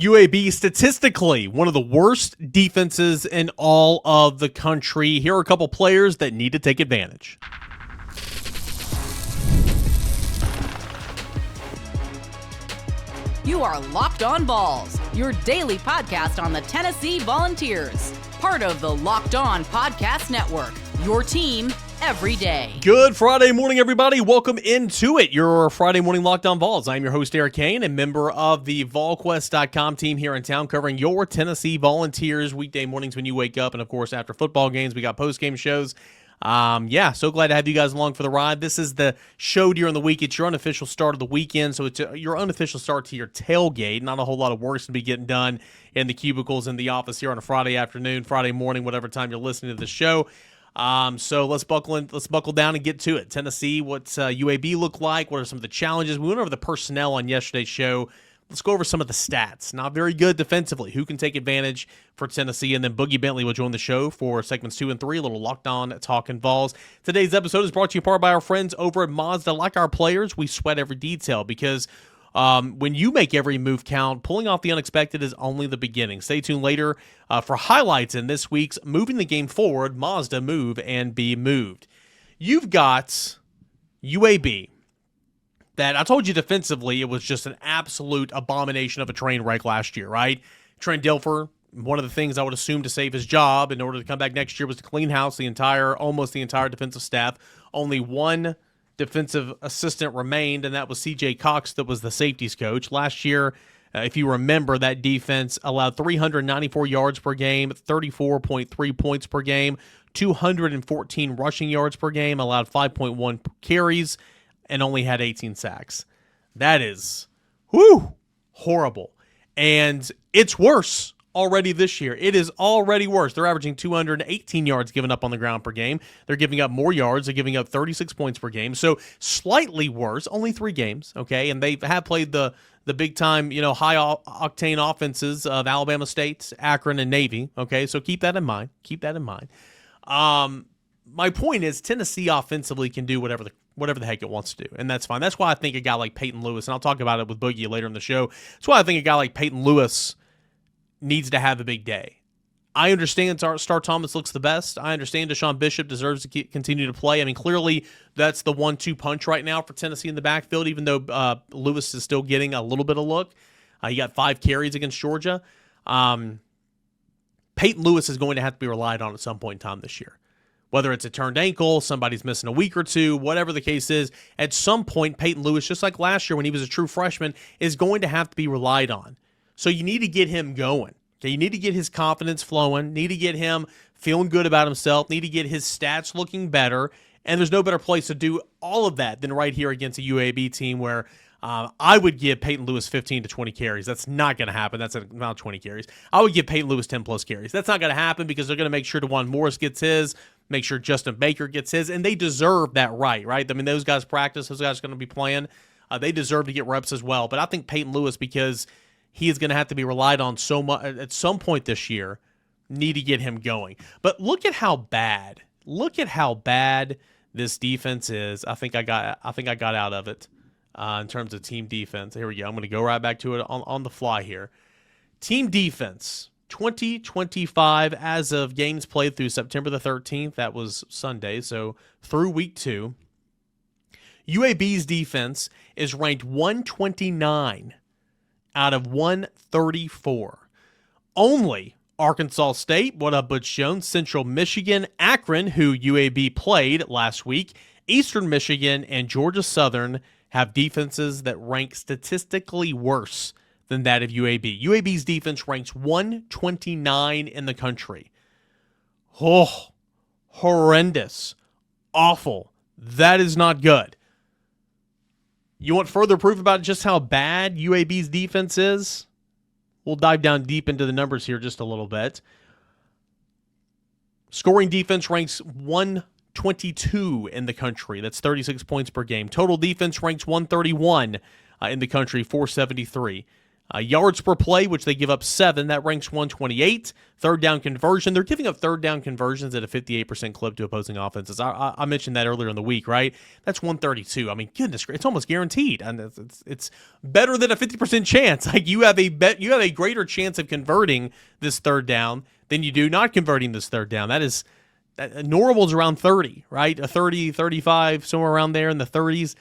UAB statistically one of the worst defenses in all of the country. Here are a couple players that need to take advantage. You are Locked On Vols, your daily podcast on the Tennessee Volunteers. Part of the Locked On Podcast Network, your team every day. Good Friday morning, everybody. Welcome into it. Your Friday morning Locked On Vols. I'm your host, Cain, a member of the VolQuest.com team here in town covering your Tennessee Volunteers weekday mornings when you wake up. And, of course, after football games, we got post-game shows. So glad to have you guys along for the ride. This is the show during the week. It's your unofficial start of the weekend, so it's your unofficial start to your tailgate. Not a whole lot of work to be getting done in the cubicles in the office here on a Friday afternoon, Friday morning, whatever time you're listening to the show. So let's buckle down and get to it. Tennessee, what's UAB look like? What are some of the challenges? We went over the personnel on yesterday's show. Let's go over some of the stats. Not very good defensively. Who can take advantage for Tennessee? And then Boogie Bentley will join the show for segments 2 and 3, a little Locked On Talking Vols. Today's episode is brought to you in part by our friends over at Mazda. Like our players, we sweat every detail because when you make every move count, pulling off the unexpected is only the beginning. Stay tuned later for highlights in this week's Moving the Game Forward, Mazda Move and Be Moved. You've got UAB. That I told you defensively, it was just an absolute abomination of a train wreck last year, right? Trent Dilfer, one of the things I would assume to save his job in order to come back next year was to clean house almost the entire defensive staff. Only one defensive assistant remained, and that was C.J. Cox, that was the safeties coach. Last year, if you remember, that defense allowed 394 yards per game, 34.3 points per game, 214 rushing yards per game, allowed 5.1 carries, and only had 18 sacks. That is, horrible. And it's worse already this year. It is already worse. They're averaging 218 yards given up on the ground per game. They're giving up more yards. They're giving up 36 points per game. So slightly worse, only 3 games, okay? And they have played the big-time, high-octane offenses of Alabama State, Akron, and Navy, okay? So keep that in mind. My point is Tennessee offensively can do whatever the heck it wants to do, and that's fine. That's why I think a guy like Peyton Lewis, and I'll talk about it with Boogie later in the show, that's why I think a guy like Peyton Lewis needs to have a big day. I understand Star Thomas looks the best. I understand Deshaun Bishop deserves to continue to play. I mean, clearly that's the 1-2 punch right now for Tennessee in the backfield, even though Lewis is still getting a little bit of look. He got 5 carries against Georgia. Peyton Lewis is going to have to be relied on at some point in time this year. Whether it's a turned ankle, somebody's missing a week or two, whatever the case is, at some point, Peyton Lewis, just like last year when he was a true freshman, is going to have to be relied on. So you need to get him going. Okay, you need to get his confidence flowing, need to get him feeling good about himself, need to get his stats looking better, and there's no better place to do all of that than right here against a UAB team where I would give Peyton Lewis 15 to 20 carries. That's not going to happen. That's about 20 carries. I would give Peyton Lewis 10-plus carries. That's not going to happen because they're going to make sure DeJuan Morris gets his, make sure Justin Baker gets his, and they deserve that right? I mean, those guys practice. Those guys are going to be playing. They deserve to get reps as well. But I think Peyton Lewis, because he is going to have to be relied on so much at some point this year, need to get him going. But look at how bad this defense is. I think I got out of it. In terms of team defense. Here we go. I'm going to go right back to it on the fly here. Team defense, 2025 as of games played through September the 13th. That was Sunday, so through week 2. UAB's defense is ranked 129 out of 134. Only Arkansas State, what up, Butch Jones, Central Michigan, Akron, who UAB played last week, Eastern Michigan, and Georgia Southern have defenses that rank statistically worse than that of UAB. UAB's defense ranks 129 in the country. Oh, horrendous. Awful. That is not good. You want further proof about just how bad UAB's defense is? We'll dive down deep into the numbers here just a little bit. Scoring defense ranks 122 in the country. That's 36 points per game. Total defense ranks 131 in the country, 473. Yards per play, which they give up 7, that ranks 128. Third down conversion, they're giving up third down conversions at a 58% clip to opposing offenses. I mentioned that earlier in the week, right? That's 132. I mean, goodness, it's almost guaranteed, and it's better than a 50% chance. Like you have a greater chance of converting this third down than you do not converting this third down. That normal is around 30, right? A 30, 35, somewhere around there in the 30s.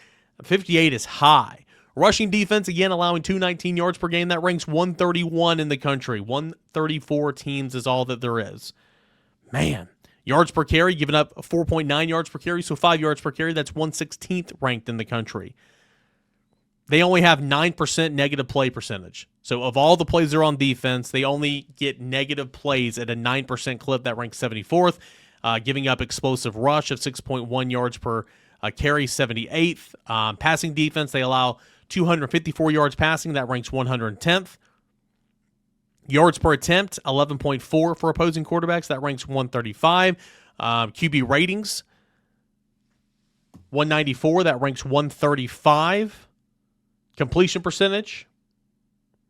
58 is high. Rushing defense, again, allowing 219 yards per game. That ranks 131 in the country. 134 teams is all that there is. Man. Yards per carry, giving up 4.9 yards per carry, so 5 yards per carry. That's 116th ranked in the country. They only have 9% negative play percentage. So of all the plays that are on defense, they only get negative plays at a 9% clip. That ranks 74th. Giving up explosive rush of 6.1 yards per carry, 78th. Passing defense, they allow 254 yards passing. That ranks 110th. Yards per attempt, 11.4 for opposing quarterbacks. That ranks 135. QB ratings, 194. That ranks 135. Completion percentage,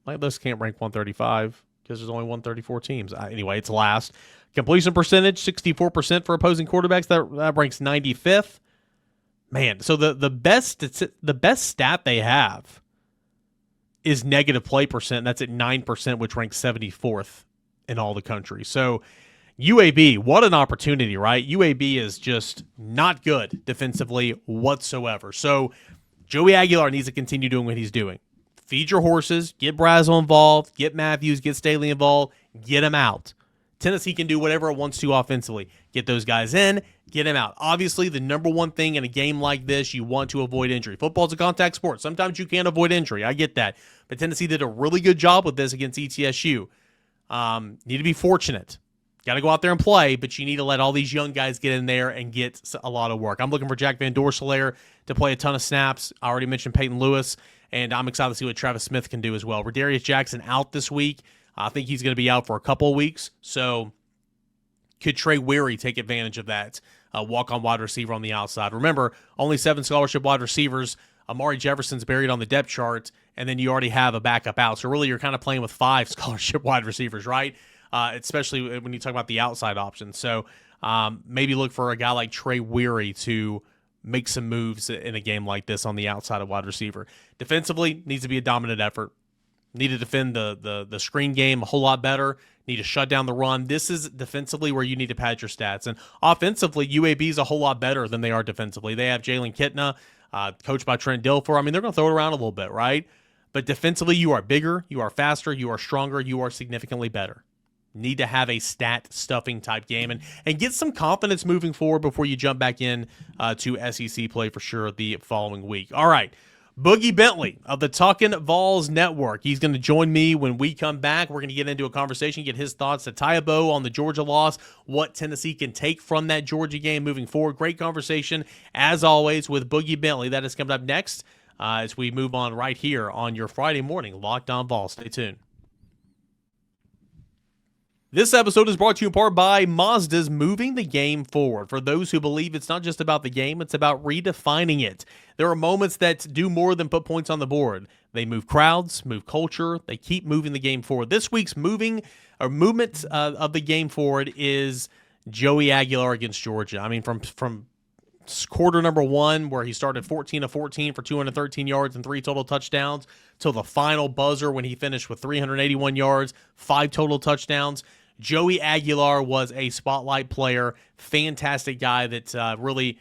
like this can't rank 135 because there's only 134 teams. Anyway, it's last. Completion percentage, 64% for opposing quarterbacks. That ranks 95th. Man, so the best stat they have is negative play percent. That's at 9%, which ranks 74th in all the country. So UAB, what an opportunity, right? UAB is just not good defensively whatsoever. So Joey Aguilar needs to continue doing what he's doing. Feed your horses, get Brazel involved, get Matthews, get Staley involved, get him out. Tennessee can do whatever it wants to offensively. Get those guys in, get them out. Obviously, the number one thing in a game like this, you want to avoid injury. Football's a contact sport. Sometimes you can't avoid injury. I get that. But Tennessee did a really good job with this against ETSU. Need to be fortunate. Got to go out there and play, but you need to let all these young guys get in there and get a lot of work. I'm looking for Jack Van Dorselaer to play a ton of snaps. I already mentioned Peyton Lewis, and I'm excited to see what Travis Smith can do as well. Rodarius Jackson out this week. I think he's going to be out for a couple of weeks, so could Trey Weary take advantage of that walk-on wide receiver on the outside? Remember, only 7 scholarship wide receivers. Amari Jefferson's buried on the depth chart, and then you already have a backup out. So really you're kind of playing with 5 scholarship wide receivers, right? Especially when you talk about the outside options. So maybe look for a guy like Trey Weary to make some moves in a game like this on the outside of wide receiver. Defensively, needs to be a dominant effort. Need to defend the screen game a whole lot better. Need to shut down the run. This is defensively where you need to pad your stats. And offensively, UAB is a whole lot better than they are defensively. They have Jalen Kitna, coached by Trent Dilfer. I mean, they're going to throw it around a little bit, right? But defensively, you are bigger, you are faster, you are stronger, you are significantly better. Need to have a stat stuffing type game and get some confidence moving forward before you jump back in to SEC play for sure the following week. All right. Boogie Bentley of the Talkin' Vols Network. He's going to join me when we come back. We're going to get into a conversation, get his thoughts to tie a bow on the Georgia loss, what Tennessee can take from that Georgia game moving forward. Great conversation, as always, with Boogie Bentley. That is coming up next as we move on right here on your Friday morning Locked On Vols. Stay tuned. This episode is brought to you in part by Mazda's Moving the Game Forward. For those who believe it's not just about the game, it's about redefining it. There are moments that do more than put points on the board. They move crowds, move culture, they keep moving the game forward. This week's movement of the game forward is Joey Aguilar against Georgia. I mean, from quarter number 1, where he started 14 of 14 for 213 yards and 3 total touchdowns, till the final buzzer when he finished with 381 yards, 5 total touchdowns. Joey Aguilar was a spotlight player, fantastic guy that really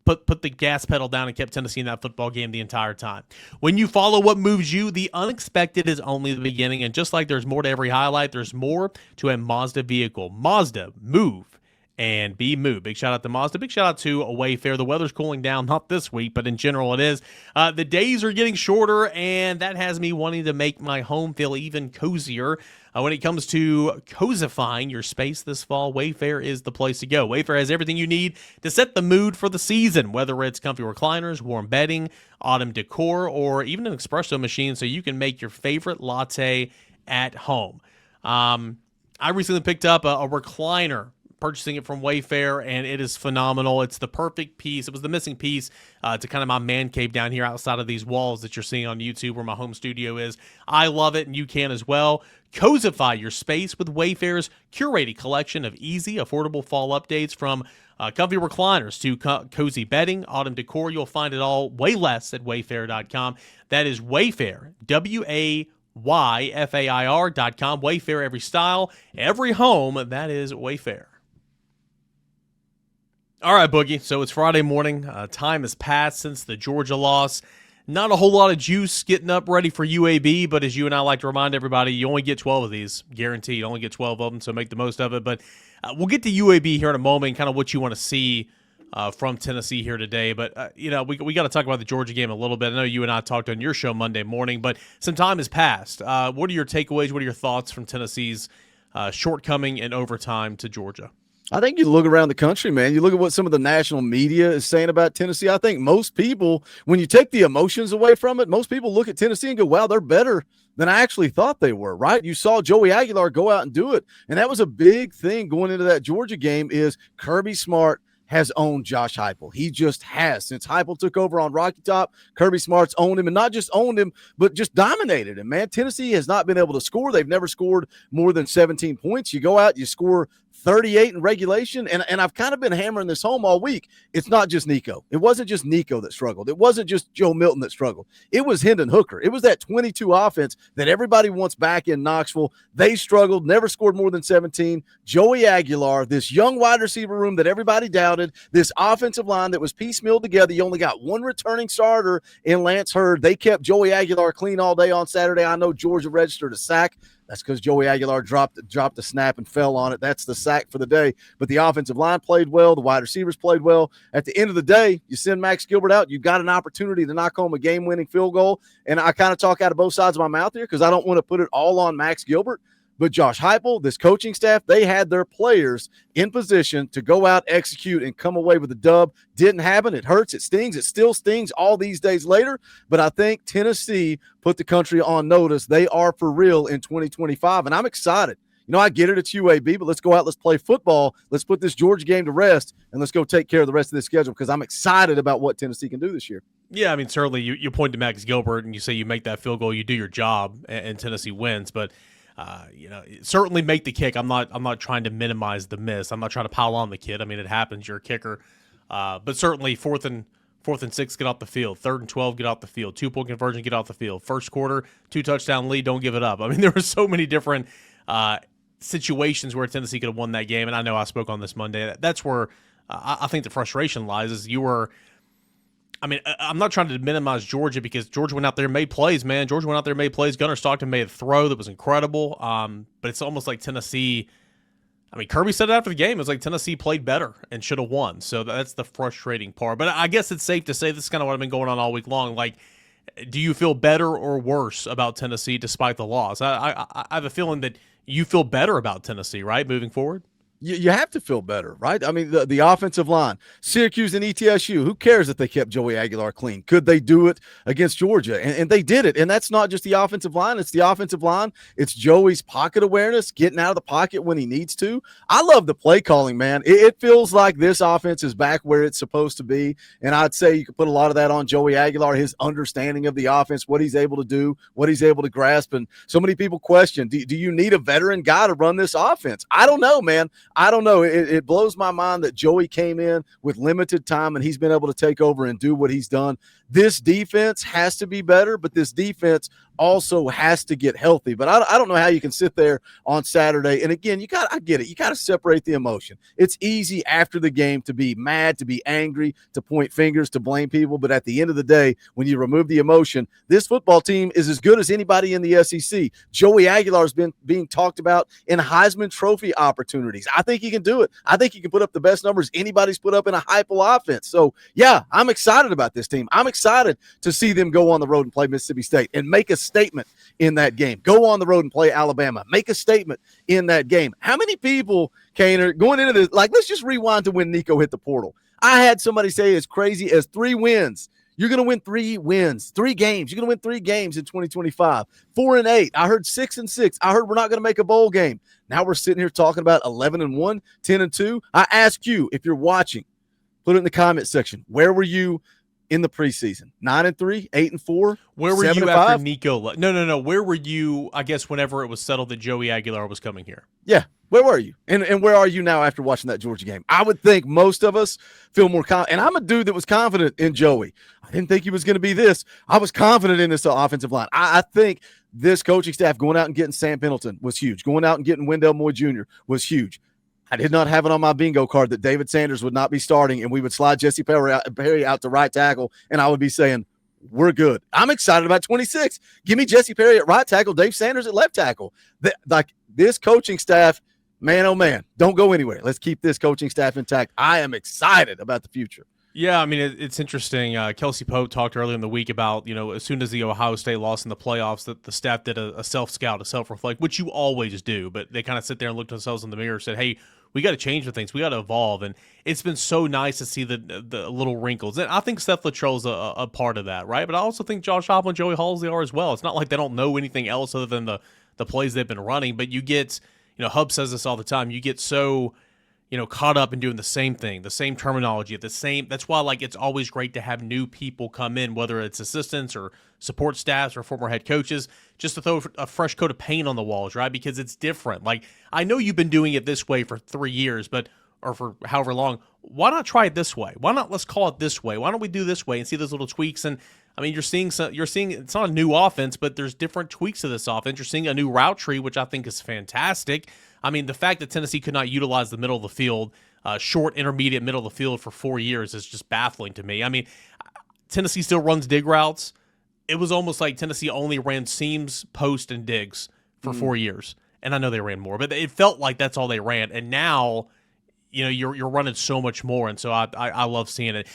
put the gas pedal down and kept Tennessee in that football game the entire time. When you follow what moves you, the unexpected is only the beginning, and just like there's more to every highlight, there's more to a Mazda vehicle. Mazda, move and be moved. Big shout out to Mazda. Big shout out to Wayfair. The weather's cooling down, not this week, but in general it is. The days are getting shorter, and that has me wanting to make my home feel even cozier. When it comes to cozifying your space this fall, Wayfair is the place to go. Wayfair has everything you need to set the mood for the season, whether it's comfy recliners, warm bedding, autumn decor, or even an espresso machine so you can make your favorite latte at home. I recently picked up a recliner purchasing it from Wayfair, and it is phenomenal. It's the perfect piece. It was the missing piece to kind of my man cave down here outside of these walls that you're seeing on YouTube where my home studio is. I love it, and you can as well. Cozyfy your space with Wayfair's curated collection of easy, affordable fall updates, from comfy recliners to cozy bedding, autumn decor. You'll find it all way less at wayfair.com. That is Wayfair, WAYFAIR.com. Wayfair, every style, every home. That is Wayfair. All right, Boogie. So it's Friday morning. Time has passed since the Georgia loss. Not a whole lot of juice getting up ready for UAB, but as you and I like to remind everybody, you only get 12 of these. Guaranteed. You only get 12 of them, so make the most of it. But we'll get to UAB here in a moment, kind of what you want to see from Tennessee here today. But, we got to talk about the Georgia game a little bit. I know you and I talked on your show Monday morning, but some time has passed. What are your takeaways? What are your thoughts from Tennessee's shortcoming in overtime to Georgia? I think you look around the country, man. You look at what some of the national media is saying about Tennessee. I think most people, when you take the emotions away from it, most people look at Tennessee and go, wow, they're better than I actually thought they were, right? You saw Joey Aguilar go out and do it. And that was a big thing going into that Georgia game, is Kirby Smart has owned Josh Heupel. He just has. Since Heupel took over on Rocky Top, Kirby Smart's owned him, and not just owned him, but just dominated him, man. Tennessee has not been able to score. They've never scored more than 17 points. You go out, you score 38 in regulation, and I've kind of been hammering this home all week. It's not just NICO. It wasn't just NICO that struggled. It wasn't just Joe Milton that struggled. It was Hendon Hooker. It was that 22 offense that everybody wants back in Knoxville. They struggled, never scored more than 17. Joey Aguilar, this young wide receiver room that everybody doubted, this offensive line that was piecemealed together. You only got one returning starter in Lance Hurd. They kept Joey Aguilar clean all day on Saturday. I know Georgia registered a sack. That's because Joey Aguilar dropped the snap and fell on it. That's the sack for the day. But the offensive line played well. The wide receivers played well. At the end of the day, you send Max Gilbert out, you've got an opportunity to knock home a game-winning field goal. And I kind of talk out of both sides of my mouth here because I don't want to put it all on Max Gilbert. But Josh Heupel, this coaching staff, they had their players in position to go out, execute, and come away with a dub. Didn't happen. It hurts. It stings. It still stings all these days later. But I think Tennessee put the country on notice. They are for real in 2025, and I'm excited. I get it. It's UAB, but let's go out. Let's play football. Let's put this Georgia game to rest, and let's go take care of the rest of this schedule because I'm excited about what Tennessee can do this year. Yeah, I mean, certainly you point to Max Gilbert and you say you make that field goal, you do your job, and Tennessee wins. But certainly make the kick. I'm not trying to minimize the miss. I'm not trying to pile on the kid. I mean, it happens. You're a kicker. But certainly fourth and 6, get off the field. 3rd and 12, get off the field. 2-point conversion, get off the field. First quarter, 2-touchdown lead, don't give it up. I mean, there were so many different situations where Tennessee could have won that game, and I know I spoke on this Monday. That's where I think the frustration lies. Is I'm not trying to minimize Georgia because Georgia went out there and made plays, man. Georgia went out there and made plays. Gunnar Stockton made a throw that was incredible. But it's almost like Tennessee, Kirby said it after the game. It was like Tennessee played better and should have won. So that's the frustrating part. But I guess it's safe to say this is kind of what I've been going on all week long. Like, do you feel better or worse about Tennessee despite the loss? I have a feeling that you feel better about Tennessee, right, moving forward? You have to feel better, right? I mean, the offensive line, Syracuse and ETSU, who cares if they kept Joey Aguilar clean? Could they do it against Georgia? And they did it. And that's not just the offensive line. It's the offensive line. It's Joey's pocket awareness, getting out of the pocket when he needs to. I love the play calling, man. It feels like this offense is back where it's supposed to be. And I'd say you could put a lot of that on Joey Aguilar, his understanding of the offense, what he's able to do, what he's able to grasp. And so many people question, do you need a veteran guy to run this offense? I don't know, man. I don't know. It blows my mind that Joey came in with limited time and he's been able to take over and do what he's done. This defense has to be better, but this defense also has to get healthy. But I don't know how you can sit there on Saturday. And again, I get it. You got to separate the emotion. It's easy after the game to be mad, to be angry, to point fingers, to blame people. But at the end of the day, when you remove the emotion, this football team is as good as anybody in the SEC. Joey Aguilar has been being talked about in Heisman Trophy opportunities. I think he can do it. I think he can put up the best numbers anybody's put up in a Heupel offense. So, yeah, I'm excited about this team. I'm excited to see them go on the road and play Mississippi State and make a statement in that game. Go on the road and play Alabama. Make a statement in that game. How many people, Cain, are going into this? Like, let's just rewind to when NICO hit the portal. I had somebody say as crazy as 3 wins. You're going to win 3 games. You're going to win 3 games in 2025. 4-8. I heard 6-6. I heard we're not going to make a bowl game. Now we're sitting here talking about 11-1, 10-2. I ask you, if you're watching, put it in the comment section. Where were you in the preseason? 9-3, 8-4. Where were 7-5? you after Nico? No. Where were you? I guess whenever it was settled that Joey Aguilar was coming here. Yeah. Where were you? And where are you now after watching that Georgia game? I would think most of us feel more confident. And I'm a dude that was confident in Joey. I didn't think he was going to be this. I was confident in this offensive line. I think this coaching staff going out and getting Sam Pendleton was huge. Going out and getting Wendell Moore Jr. was huge. I did not have it on my bingo card that David Sanders would not be starting and we would slide Jesse Perry out to right tackle, and I would be saying, we're good. I'm excited about 26. Give me Jesse Perry at right tackle, Dave Sanders at left tackle. This coaching staff, man, oh man, don't go anywhere. Let's keep this coaching staff intact. I am excited about the future. Yeah, I mean, it's interesting. Kelsey Pope talked earlier in the week about, as soon as the Ohio State lost in the playoffs, that the staff did a self-scout, a self-reflect, which you always do, but they kind of sit there and look themselves in the mirror and said, hey, we got to change the things. We got to evolve, and it's been so nice to see the little wrinkles. And I think Seth Luttrell's a part of that, right? But I also think Josh Heupel and Joey Halsey are as well. It's not like they don't know anything else other than the plays they've been running, but you get, Hub says this all the time, you get so caught up in doing the same thing, the same terminology, that's why it's always great to have new people come in, whether it's assistants or support staffs or former head coaches, just to throw a fresh coat of paint on the walls, right? Because it's different. I know you've been doing it this way for 3 years, or for however long. Why not try it this way? Why not let's call it this way? Why don't we do this way and see those little tweaks? And I mean, you're seeing it's not a new offense, but there's different tweaks to this offense. You're seeing a new route tree, which I think is fantastic. I mean, the fact that Tennessee could not utilize the middle of the field, short, intermediate, middle of the field for 4 years is just baffling to me. I mean, Tennessee still runs dig routes. It was almost like Tennessee only ran seams, post, and digs for 4 years. And I know they ran more, but it felt like that's all they ran. And now, you're running so much more, and so I love seeing it.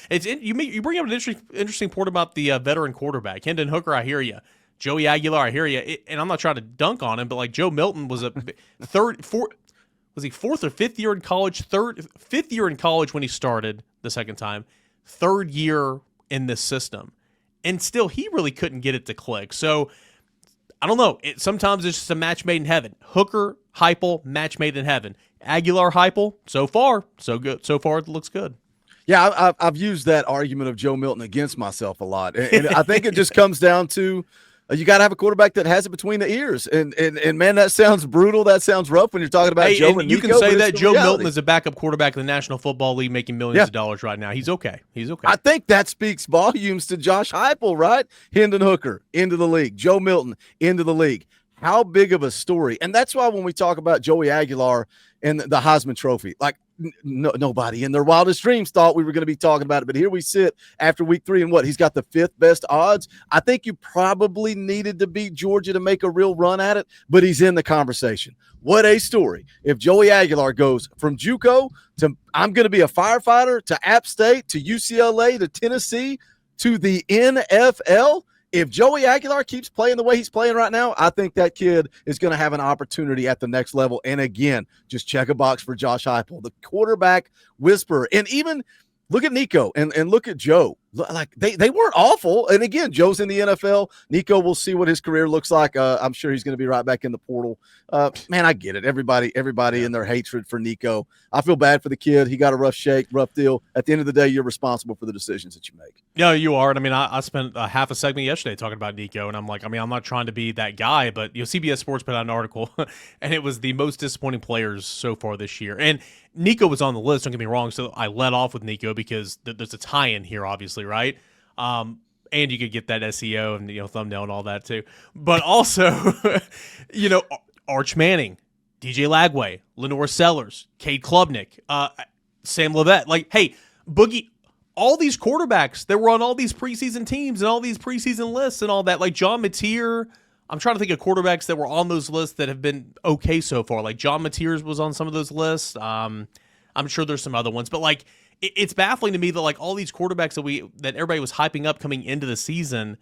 You bring up an interesting point about the veteran quarterback, Hendon Hooker. I hear you. Joey Aguilar, I hear you. And I'm not trying to dunk on him, but Joe Milton was was he 4th or 5th year in college? 5th year in college when he started the second time. 3rd year in this system, and still he really couldn't get it to click. So I don't know. Sometimes it's just a match made in heaven. Hooker, Heupel, match made in heaven. Aguilar, Heupel, so far, so good. So far, it looks good. Yeah, I've used that argument of Joe Milton against myself a lot, and I think it just comes down to you got to have a quarterback that has it between the ears, and man, that sounds brutal. That sounds rough when you're talking about Joe and you Nico, can say that Joe reality. Milton is a backup quarterback in the National Football League, making millions of dollars right now. He's okay. I think that speaks volumes to Josh Heupel, right? Hendon Hooker into the league, Joe Milton into the league. How big of a story? And that's why when we talk about Joey Aguilar and the Heisman Trophy, nobody in their wildest dreams thought we were going to be talking about it. But here we sit after week 3, and he's got the 5th best odds. I think you probably needed to beat Georgia to make a real run at it, but he's in the conversation. What a story. If Joey Aguilar goes from JUCO to I'm going to be a firefighter to App State to UCLA to Tennessee to the NFL. If Joey Aguilar keeps playing the way he's playing right now, I think that kid is going to have an opportunity at the next level. And again, just check a box for Josh Heupel, the quarterback whisperer. And even look at Nico and look at Joe. They weren't awful. And again, Joe's in the NFL. Nico, we'll see what his career looks like. I'm sure he's going to be right back in the portal. Man, I get it. Everybody in their hatred for Nico. I feel bad for the kid. He got a rough shake, rough deal. At the end of the day, you're responsible for the decisions that you make. Yeah, you are. And I mean, I spent a half a segment yesterday talking about Nico, and I'm like, I'm not trying to be that guy, but CBS Sports put out an article, and it was the most disappointing players so far this year. And Nico was on the list, don't get me wrong, so I led off with Nico because there's a tie-in here, obviously, right? And you could get that SEO and thumbnail and all that too. But also, Arch Manning, DJ Lagway, Lenore Sellers, Cade Klubnik, Sam Levet. Hey, Boogie, all these quarterbacks that were on all these preseason teams and all these preseason lists and all that, like John Mateer. I'm trying to think of quarterbacks that were on those lists that have been okay so far. Like John Mateers was on some of those lists. I'm sure there's some other ones, but it's baffling to me that all these quarterbacks that everybody was hyping up coming into the season,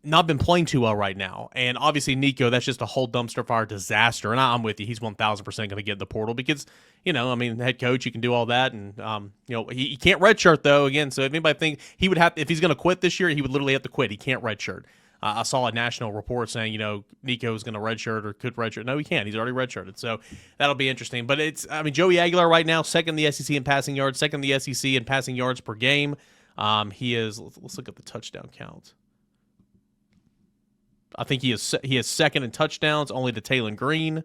not been playing too well right now. And obviously NICO, that's just a whole dumpster fire disaster. And I'm with you. He's 1,000% going to get in the portal because, the head coach, you can do all that. And, he can't redshirt though, again. So if anybody think he would have, if he's going to quit this year, he would literally have to quit. He can't redshirt. I saw a national report saying, NICO is going to redshirt or could redshirt. No, he can't. He's already redshirted. So that'll be interesting. But Joey Aguilar right now, second in the SEC in passing yards, second in the SEC in passing yards per game. He is, let's look at the touchdown count. I think he is second in touchdowns, only to Taylon Green.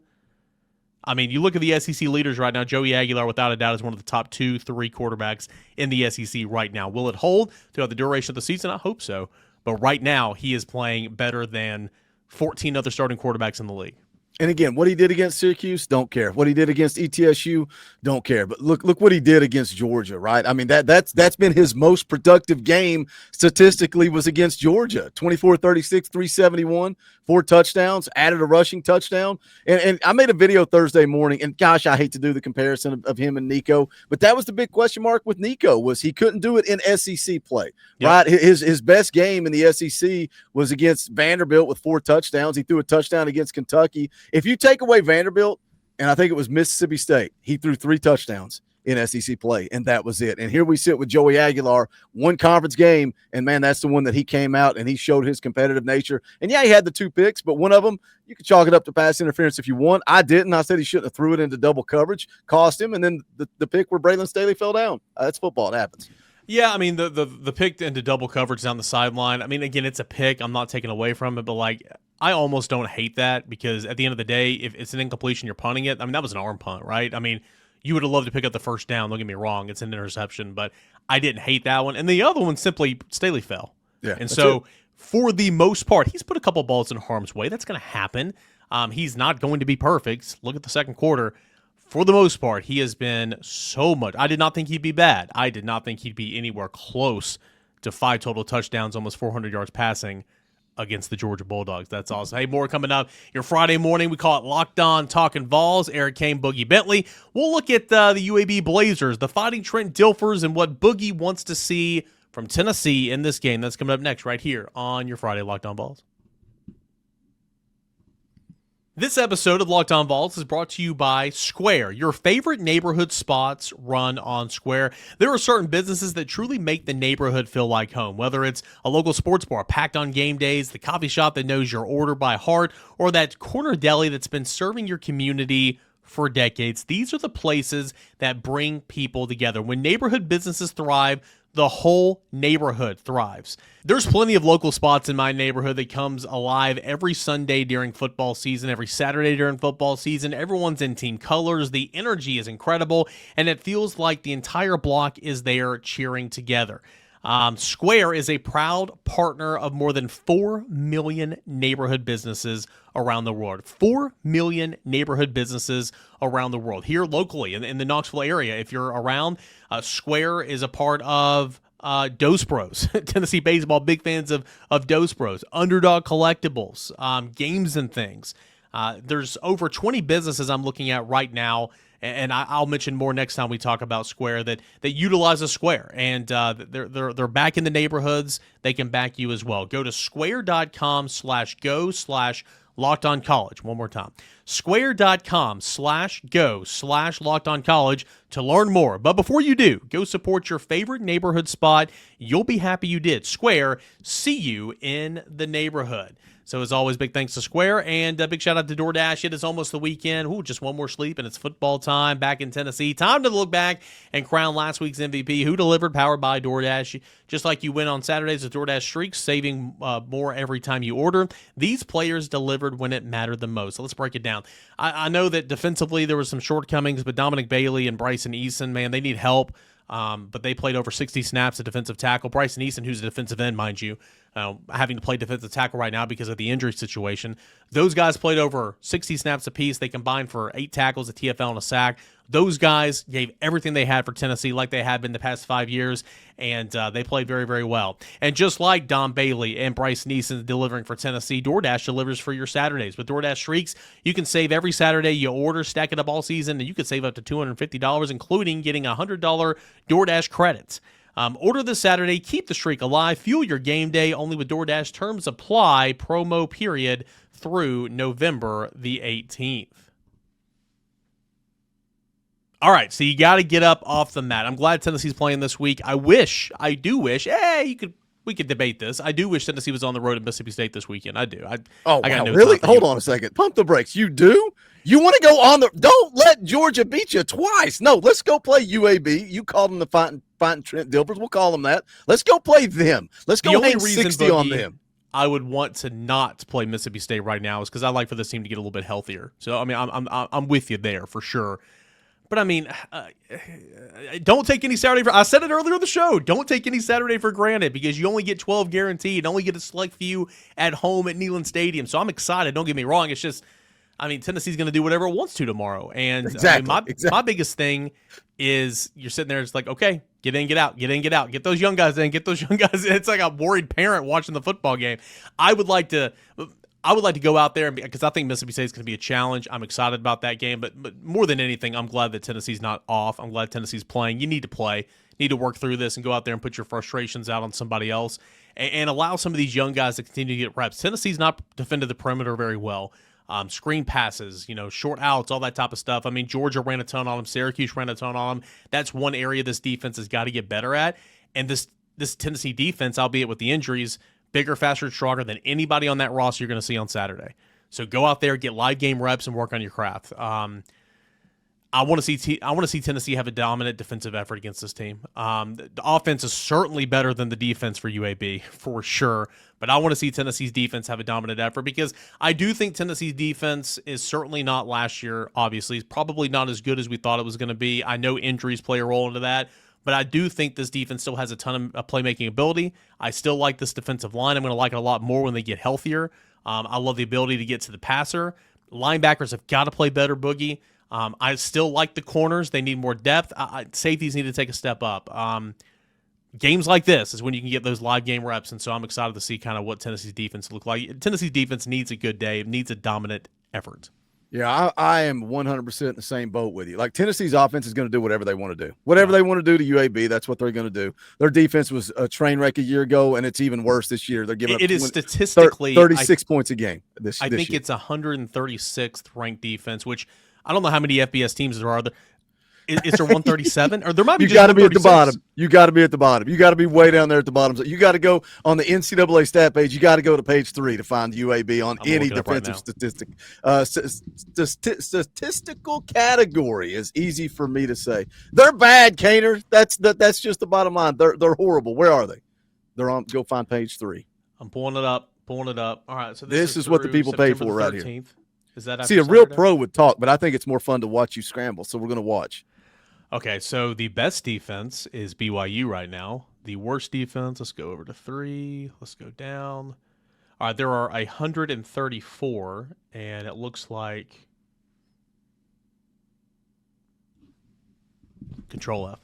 You look at the SEC leaders right now. Joey Aguilar, without a doubt, is one of the top 2-3 quarterbacks in the SEC right now. Will it hold throughout the duration of the season? I hope so. But right now, he is playing better than 14 other starting quarterbacks in the league. And again, what he did against Syracuse, don't care. What he did against ETSU, don't care. But look what he did against Georgia, right? That's been his most productive game statistically was against Georgia. 24-36, 371, 4 touchdowns, added a rushing touchdown. And I made a video Thursday morning, and gosh, I hate to do the comparison of him and NICO, but that was the big question mark with NICO was he couldn't do it in SEC play, right? His best game in the SEC was against Vanderbilt with 4 touchdowns. He threw a touchdown against Kentucky. If you take away Vanderbilt, and I think it was Mississippi State, he threw 3 touchdowns in SEC play, and that was it. And here we sit with Joey Aguilar, one conference game, and man, that's the one that he came out and he showed his competitive nature. And yeah, he had the 2 picks, but one of them, you could chalk it up to pass interference if you want. I didn't. I said he shouldn't have threw it into double coverage, cost him, and then the pick where Braylon Staley fell down. That's football. It happens. Yeah, the pick into double coverage down the sideline. Again, it's a pick. I'm not taking away from it, but I almost don't hate that because at the end of the day, if it's an incompletion, you're punting it. That was an arm punt, right? You would have loved to pick up the first down. Don't get me wrong. It's an interception, but I didn't hate that one. And the other one, simply Staley fell. Yeah. And so for the most part, he's put a couple balls in harm's way. That's going to happen. He's not going to be perfect. Look at the second quarter. For the most part, he has been so much. I did not think he'd be bad. I did not think he'd be anywhere close to 5 total touchdowns, almost 400 yards passing against the Georgia Bulldogs. That's awesome. Hey, more coming up. Your Friday morning, we call it Locked On Talking Vols. Eric Cain, Boogie Bentley. We'll look at the UAB Blazers, the Fighting Trent Dilfers, and what Boogie wants to see from Tennessee in this game. That's coming up next right here on your Friday Locked On Vols. This episode of Locked On Vols is brought to you by Square. Your favorite neighborhood spots run on Square. There are certain businesses that truly make the neighborhood feel like home, whether it's a local sports bar packed on game days, the coffee shop that knows your order by heart, or that corner deli that's been serving your community for decades. These are the places that bring people together. When neighborhood businesses thrive, the whole neighborhood thrives. There's plenty of local spots in my neighborhood that comes alive every Sunday during football season, every Saturday during football season. Everyone's in team colors. The energy is incredible, and it feels like the entire block is there cheering together. Square is a proud partner of more than 4 million neighborhood businesses around the world. 4 million neighborhood businesses around the world. Here locally in the Knoxville area, if you're around, Square is a part of Dose Bros. Tennessee Baseball, big fans of Dose Bros. Underdog Collectibles, Games and Things. There's over 20 businesses I'm looking at right now, and I'll mention more next time we talk about Square that utilize a Square, and they're back in the neighborhoods. They can back you as well. Go to square.com/go/LockedOnCollege. One more time. Square.com/go/LockedOnCollege to learn more. But before you do, go support your favorite neighborhood spot. You'll be happy you did. Square, see you in the neighborhood. So as always, big thanks to Square, and a big shout out to DoorDash. It is almost the weekend. Ooh, just one more sleep, and it's football time back in Tennessee. Time to look back and crown last week's MVP. Who delivered? Powered by DoorDash. Just like you win on Saturdays with DoorDash Streaks, saving more every time you order. These players delivered when it mattered the most. So let's break it down. I know that defensively there was some shortcomings, but Dominic Bailey and Bryson Eason, man, they need help. But they played over 60 snaps at defensive tackle. Bryson Eason, who's a defensive end, mind you, having to play defensive tackle right now because of the injury situation. Those guys played over 60 snaps apiece. They combined for 8 tackles, a TFL, and a sack. Those guys gave everything they had for Tennessee like they have been the past 5 years, and they played very, very well. And just like Dom Bailey and Bryce Neeson delivering for Tennessee, DoorDash delivers for your Saturdays. With DoorDash Streaks, you can save every Saturday you order, stack it up all season, and you can save up to $250, including getting a $100 DoorDash credit. Order this Saturday. Keep the streak alive. Fuel your game day only with DoorDash. Terms apply. Promo period through November the 18th. All right, so you got to get up off the mat. I'm glad Tennessee's playing this week. I do wish, we could debate this. I do wish Tennessee was on the road at Mississippi State this weekend. I do. I got no really? time Hold on a second. Pump the brakes. You do? You want to go on the – don't let Georgia beat you twice. No, let's go play UAB. You called them the Fighting Trent Dilfers. We'll call them that. Let's go play them. Let's go hang 60 on them. I would want to not play Mississippi State right now is because I like for this team to get a little bit healthier. So, I mean, I'm with you there for sure. But, I mean, don't take any Saturday I said it earlier in the show. Don't take any Saturday for granted because you only get 12 guaranteed. Only get a select few at home at Neyland Stadium. So I'm excited. Don't get me wrong. It's just, I mean, Tennessee's going to do whatever it wants to tomorrow. And exactly, I mean, my biggest thing is you're sitting there, it's like, okay, get in, get out, get in, get out. Get those young guys in, get those young guys in. It's like a worried parent watching the football game. I would like to go out there because I think Mississippi State is going to be a challenge. I'm excited about that game, but more than anything, I'm glad that Tennessee's not off. I'm glad Tennessee's playing. You need to play. You need to work through this and go out there and put your frustrations out on somebody else and allow some of these young guys to continue to get reps. Tennessee's not defended the perimeter very well. Screen passes, short outs, all that type of stuff. I mean, Georgia ran a ton on them. Syracuse ran a ton on them. That's one area this defense has got to get better at. And this Tennessee defense, albeit with the injuries, bigger, faster, stronger than anybody on that roster you're going to see on Saturday. So go out there, get live game reps, and work on your craft. I want to see Tennessee have a dominant defensive effort against this team. The offense is certainly better than the defense for UAB, for sure. But I want to see Tennessee's defense have a dominant effort because I do think Tennessee's defense is certainly not last year, obviously. It's probably not as good as we thought it was going to be. I know injuries play a role into that. But I do think this defense still has a ton of playmaking ability. I still like this defensive line. I'm going to like it a lot more when they get healthier. I love the ability to get to the passer. Linebackers have got to play better, Boogie. I still like the corners. They need more depth. Safeties need to take a step up. Games like this is when you can get those live game reps, and so I'm excited to see kind of what Tennessee's defense look like. Tennessee's defense needs a good day. It needs a dominant effort. Yeah, I am 100% in the same boat with you. Like, Tennessee's offense is going to do whatever they want to do. Whatever they want to do to UAB, that's what they're going to do. Their defense was a train wreck a year ago, and it's even worse this year. They're giving up statistically 36 points a game this year. I think it's 136th ranked defense, which I don't know how many FBS teams there are. Is there 137? Or there might be. You got to be at the bottom. You got to be at the bottom. You got to be way down there at the bottom. So you got to go on the NCAA stat page. You got to go to page 3 to find UAB on any defensive statistic. Statistical category is easy for me to say. They're bad, Cainer. That's just the bottom line. They're horrible. Where are they? They're on. Go find page 3. I'm pulling it up. All right. So this is what the people pay for right here. Is that see, a real pro would talk, but I think it's more fun to watch you scramble. So we're going to watch. Okay, so the best defense is BYU right now. The worst defense, let's go over to 3. Let's go down. All right, there are 134, and it looks like Control F.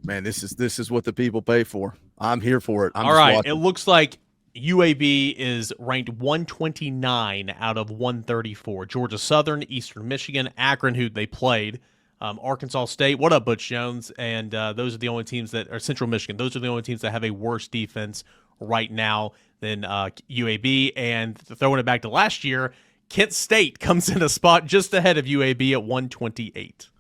Man, this is what the people pay for. I'm here for it. All right, it looks like UAB is ranked 129 out of 134. Georgia Southern, Eastern Michigan, Akron, who they played, Arkansas State. What up, Butch Jones? And those are the only teams that are Central Michigan. Those are the only teams that have a worse defense right now than UAB. And throwing it back to last year, Kent State comes in a spot just ahead of UAB at 128.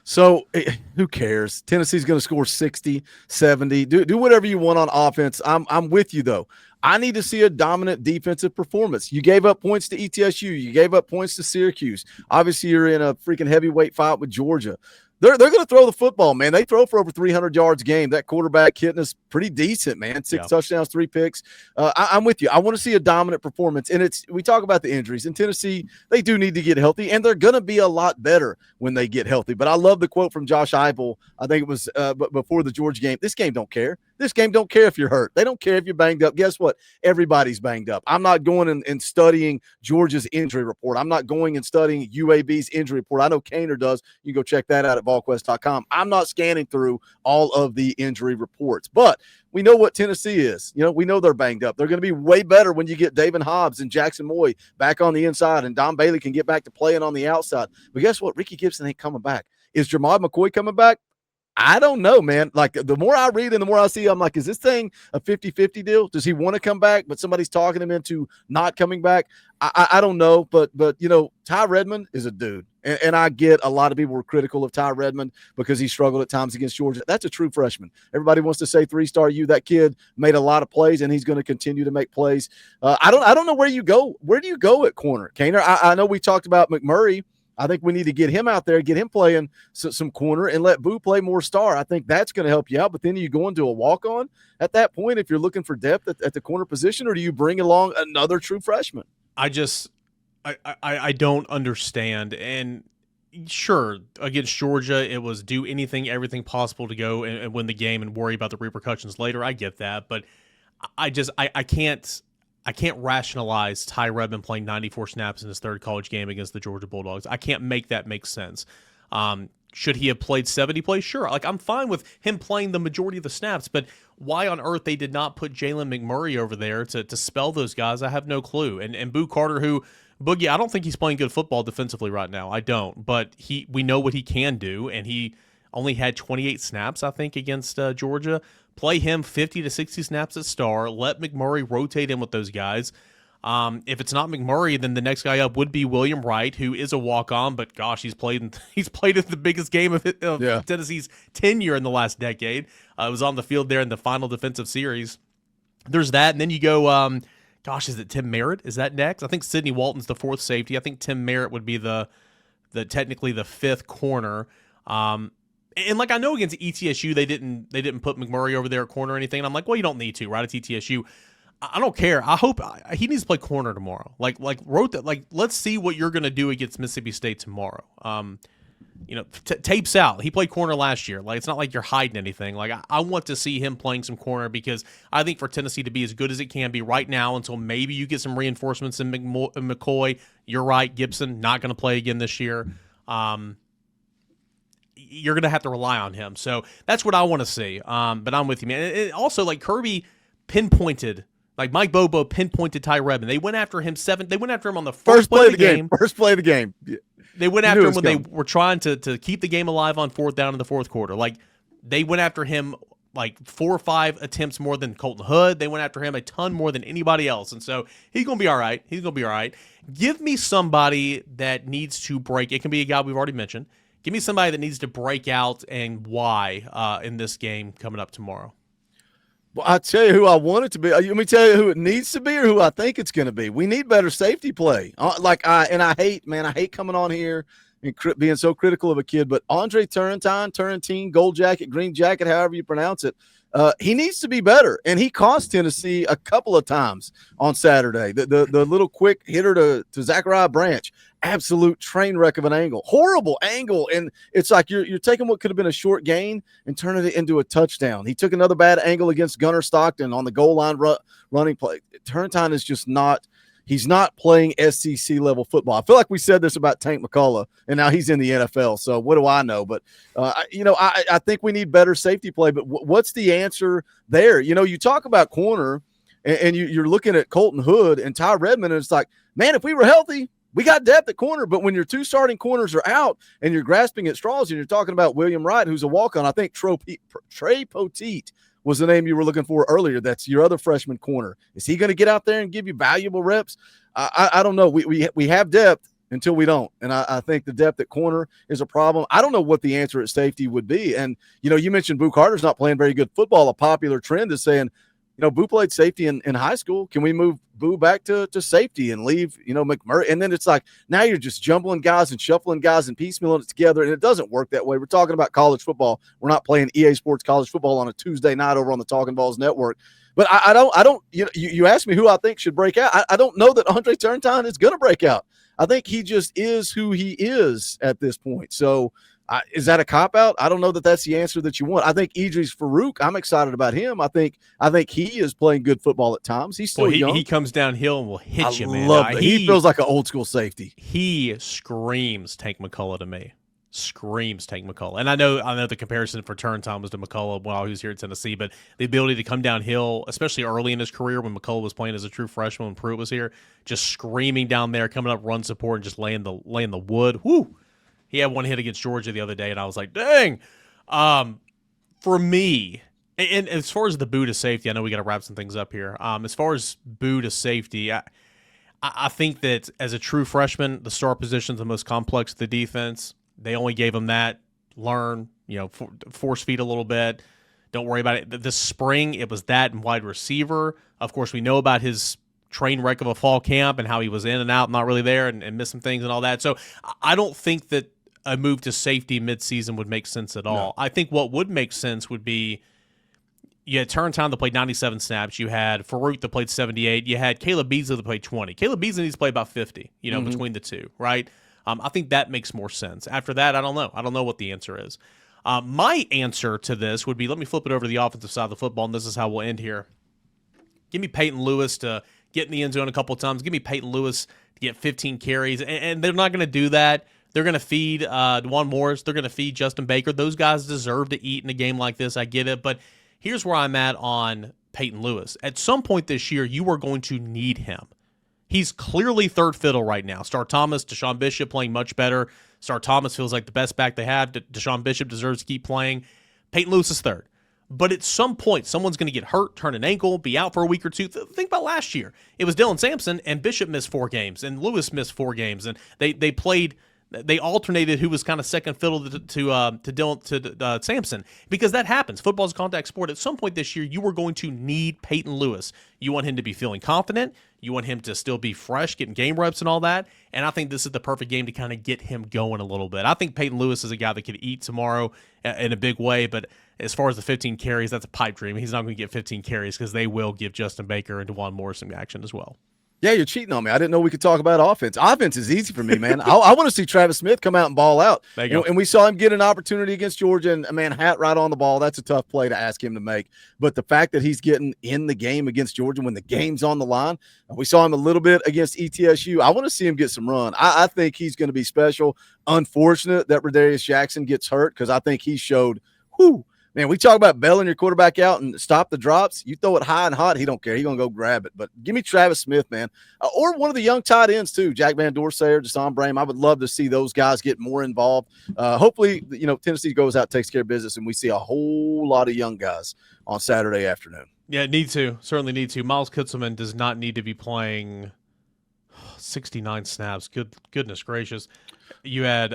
So who cares? Tennessee's going to score 60, 70. Do whatever you want on offense. I'm with you, though. I need to see a dominant defensive performance. You gave up points to ETSU. You gave up points to Syracuse. Obviously, you're in a freaking heavyweight fight with Georgia. They're going to throw the football, man. They throw for over 300 yards a game. That quarterback hitting is pretty decent, man. 6 touchdowns, 3 picks. I'm with you. I want to see a dominant performance. And we talk about the injuries. In Tennessee, they do need to get healthy, and they're going to be a lot better when they get healthy. But I love the quote from Josh Heupel. I think it was before the Georgia game. This game don't care. This game don't care if you're hurt. They don't care if you're banged up. Guess what? Everybody's banged up. I'm not going and studying Georgia's injury report. I'm not going and studying UAB's injury report. I know Cainer does. You can go check that out at volquest.com. I'm not scanning through all of the injury reports. But we know what Tennessee is. We know they're banged up. They're going to be way better when you get David Hobbs and Jackson Moy back on the inside, and Don Bailey can get back to playing on the outside. But guess what? Ricky Gibson ain't coming back. Is Jamad McCoy coming back? I don't know, man. Like the more I read and the more I see, I'm like, is this thing a 50-50 deal? Does he want to come back, but somebody's talking him into not coming back? I don't know, but Ty Redmond is a dude. And I get a lot of people were critical of Ty Redmond because he struggled at times against Georgia. That's a true freshman. Everybody wants to say 3-star you. That kid made a lot of plays, and he's going to continue to make plays. I don't know where you go. Where do you go at corner, Cainer? I know we talked about McMurray. I think we need to get him out there, get him playing some corner, and let Boo play more star. I think that's going to help you out. But then you go into a walk-on at that point if you're looking for depth at the corner position, or do you bring along another true freshman? I don't understand. And sure, against Georgia, it was do anything, everything possible to go and win the game and worry about the repercussions later. I get that, but I can't rationalize Ty Redmond playing 94 snaps in his third college game against the Georgia Bulldogs. I can't make that make sense. Should he have played 70 plays? Sure. Like, I'm fine with him playing the majority of the snaps, but why on earth they did not put Jalen McMurray over there to spell those guys, I have no clue. And Boo Carter, who, Boogie, I don't think he's playing good football defensively right now. I don't. But we know what he can do, and he only had 28 snaps, I think, against Georgia. Play him 50 to 60 snaps at star. Let McMurray rotate in with those guys. If it's not McMurray, then the next guy up would be William Wright, who is a walk-on, but gosh, he's played in the biggest game of Tennessee's tenure in the last decade. It was on the field there in the final defensive series. There's that, and then you go, is it Tim Merritt? Is that next? I think Sidney Walton's the fourth safety. I think Tim Merritt would be the technically the fifth corner. And like I know against ETSU they didn't put McMurray over there at corner or anything. And I'm like, well, you don't need to, right? It's ETSU. I don't care. I hope he needs to play corner tomorrow. Let's see what you're going to do against Mississippi State tomorrow. Tapes out. He played corner last year. Like, it's not like you're hiding anything. Like, I want to see him playing some corner because I think for Tennessee to be as good as it can be right now until maybe you get some reinforcements in McCoy. You're right. Gibson not going to play again this year. You're going to have to rely on him. So that's what I want to see. But I'm with you, man. And also, like, Kirby pinpointed. Like, Mike Bobo pinpointed Ty Redmond. They went after him They went after him on the first play of the game. First play of the game. They went after him when they were trying to keep the game alive on fourth down in the fourth quarter. Like, they went after him like 4 or 5 attempts more than Colton Hood. They went after him a ton more than anybody else. And so he's going to be all right. Give me somebody that needs to break. It can be a guy we've already mentioned. Give me somebody that needs to break out and why in this game coming up tomorrow. Well, I'll tell you who I want it to be. Let me tell you who it needs to be or who I think it's going to be. We need better safety play. I hate coming on here and being so critical of a kid, but Andre Turrentine, Gold Jacket, Green Jacket, however you pronounce it, he needs to be better. And he cost Tennessee a couple of times on Saturday. The little quick hitter to Zachariah Branch, absolute train wreck of an angle, horrible angle. And it's like you're taking what could have been a short gain and turning it into a touchdown. He took another bad angle against Gunnar Stockton on the goal line running play. Turrentine is just not. He's not playing SEC level football. I feel like we said this about Tank McCullough, and now he's in the NFL. So what do I know? But, I think we need better safety play. But what's the answer there? You talk about corner, and you're looking at Colton Hood and Ty Redmond, and it's like, man, if we were healthy, we got depth at corner. But when your 2 starting corners are out and you're grasping at straws and you're talking about William Wright, who's a walk-on, I think Trey Poteet was the name you were looking for earlier. That's your other freshman corner. Is he going to get out there and give you valuable reps? I don't know. We have depth until we don't. And I think the depth at corner is a problem. I don't know what the answer at safety would be. And, you mentioned Boo Carter's not playing very good football. A popular trend is saying, Boo played safety in high school. Can we move Boo back to safety and leave, McMurray? And then it's like, now you're just jumbling guys and shuffling guys and piecemealing it together. And it doesn't work that way. We're talking about college football. We're not playing EA Sports college football on a Tuesday night over on the Talking Balls Network. But I don't, you asked me who I think should break out. I don't know that Andre Turrentine is going to break out. I think he just is who he is at this point. So, is that a cop-out? I don't know that that's the answer that you want. I think Idris Farouk, I'm excited about him. I think he is playing good football at times. He's still young. He comes downhill and will hit you, man. Love that. He feels like an old-school safety. He screams Tank McCullough to me. And I know the comparison for Turrentine was to McCullough while he was here at Tennessee, but the ability to come downhill, especially early in his career when McCullough was playing as a true freshman when Pruitt was here, just screaming down there, coming up run support and just laying the wood. Whoo! He had one hit against Georgia the other day, and I was like, dang. For me, and as far as the boo to safety, I know we got to wrap some things up here. As far as boo to safety, I think that as a true freshman, the star position is the most complex of the defense. They only gave him that. Learn, force feed a little bit. Don't worry about it. This spring, it was that and wide receiver. Of course, we know about his train wreck of a fall camp and how he was in and out, not really there, and missed some things and all that. So I don't think that a move to safety midseason would make sense at all. No. I think what would make sense would be you had Turntime that played 97 snaps. You had Farouk that played 78. You had Caleb Beasley that played 20. Caleb Beasley needs to play about 50, between the two, right? I think that makes more sense. After that, I don't know. I don't know what the answer is. My answer to this would be, let me flip it over to the offensive side of the football, and this is how we'll end here. Give me Peyton Lewis to get in the end zone a couple of times. Give me Peyton Lewis to get 15 carries, and they're not going to do that. They're going to feed DeJuan Morris. They're going to feed Justin Baker. Those guys deserve to eat in a game like this. I get it, but here's where I'm at on Peyton Lewis. At some point this year, you are going to need him. He's clearly third fiddle right now. Star Thomas, Deshaun Bishop playing much better. Star Thomas feels like the best back they have. Deshaun Bishop deserves to keep playing. Peyton Lewis is third. But at some point, someone's going to get hurt, turn an ankle, be out for a week or two. Think about last year. It was Dylan Sampson, and Bishop missed 4 games, and Lewis missed 4 games. And they alternated who was kind of second fiddle to Sampson, because that happens. Football's a contact sport. At some point this year, you are going to need Peyton Lewis. You want him to be feeling confident. You want him to still be fresh, getting game reps and all that. And I think this is the perfect game to kind of get him going a little bit. I think Peyton Lewis is a guy that could eat tomorrow in a big way, but as far as the 15 carries, that's a pipe dream. He's not going to get 15 carries because they will give Justin Baker and DeJuan Morris some action as well. Yeah, you're cheating on me. I didn't know we could talk about offense. Offense is easy for me, man. I want to see Travis Smith come out and ball out. There you go. And we saw him get an opportunity against Georgia, and, man, hat right on the ball. That's a tough play to ask him to make. But the fact that he's getting in the game against Georgia when the game's on the line, we saw him a little bit against ETSU. I want to see him get some run. I think he's going to be special. Unfortunate that Radarius Jackson gets hurt, because I think he showed, man, we talk about bailing your quarterback out and stop the drops. You throw it high and hot, he don't care. He's going to go grab it. But give me Travis Smith, man. Or one of the young tight ends, too. Jack Van Dorsey or Jason Brame. I would love to see those guys get more involved. Hopefully, Tennessee goes out, takes care of business, and we see a whole lot of young guys on Saturday afternoon. Yeah, need to. Certainly need to. Miles Kitzelman does not need to be playing 69 snaps. Goodness gracious. You had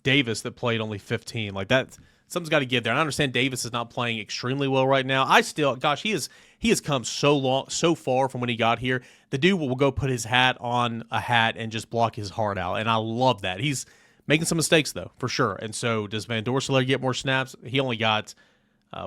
Davis that played only 15. Like that. Something's got to give there. And I understand Davis is not playing extremely well right now. He has come so far from when he got here. The dude will go put his hat on a hat and just block his heart out, and I love that. He's making some mistakes, though, for sure. And so does Van Dorsey get more snaps? He only got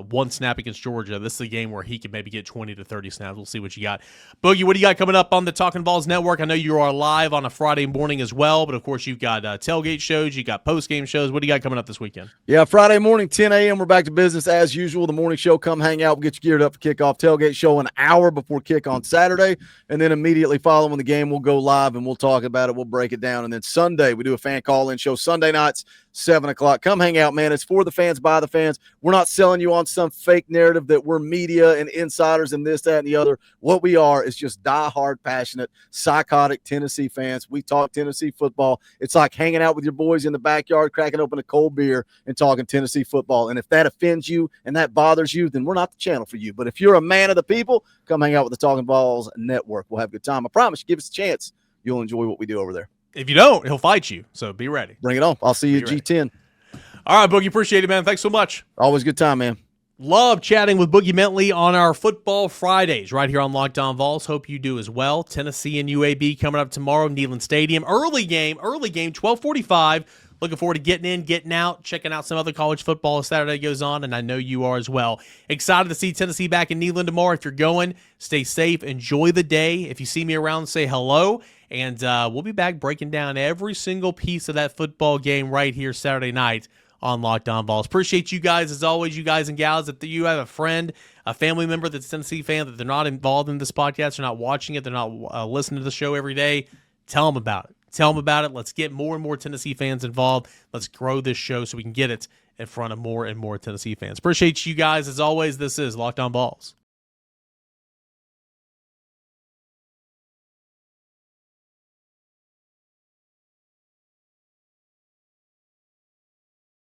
1 snap against Georgia. This is a game where he could maybe get 20 to 30 snaps. We'll see what you got. Boogie, what do you got coming up on the Talking Balls Network? I know you are live on a Friday morning as well, but of course you've got tailgate shows, you got post-game shows. What do you got coming up this weekend? Yeah, Friday morning, 10 a.m., we're back to business as usual. The morning show, come hang out. We'll get you geared up for kickoff. Tailgate show an hour before kick on Saturday, and then immediately following the game, we'll go live and we'll talk about it. We'll break it down. And then Sunday, we do a fan call-in show Sunday nights, 7 o'clock. Come hang out, man. It's for the fans, by the fans. We're not selling you on some fake narrative that we're media and insiders and this, that, and the other. What we are is just diehard, passionate, psychotic Tennessee fans. We talk Tennessee football. It's like hanging out with your boys in the backyard, cracking open a cold beer and talking Tennessee football. And if that offends you and that bothers you, then we're not the channel for you. But if you're a man of the people, come hang out with the Talking Balls Network. We'll have a good time. I promise you, give us a chance. You'll enjoy what we do over there. If you don't, he'll fight you. So be ready. Bring it on. I'll see you at G10. All right, Boogie. Appreciate it, man. Thanks so much. Always a good time, man. Love chatting with Boogie Bentley on our Football Fridays right here on Locked On Vols. Hope you do as well. Tennessee and UAB coming up tomorrow, Neyland Stadium. Early game, 12:45. Looking forward to getting in, getting out, checking out some other college football as Saturday goes on, and I know you are as well. Excited to see Tennessee back in Neyland tomorrow. If you're going, stay safe, enjoy the day. If you see me around, say hello, and we'll be back breaking down every single piece of that football game right here Saturday night on Locked On Balls. Appreciate you guys as always, you guys and gals. If you have a friend, a family member that's a Tennessee fan, that they're not involved in this podcast, they're not watching it, they're not listening to the show every day, tell them about it. Tell them about it. Let's get more and more Tennessee fans involved. Let's grow this show so we can get it in front of more and more Tennessee fans. Appreciate you guys as always. This is Locked On Balls.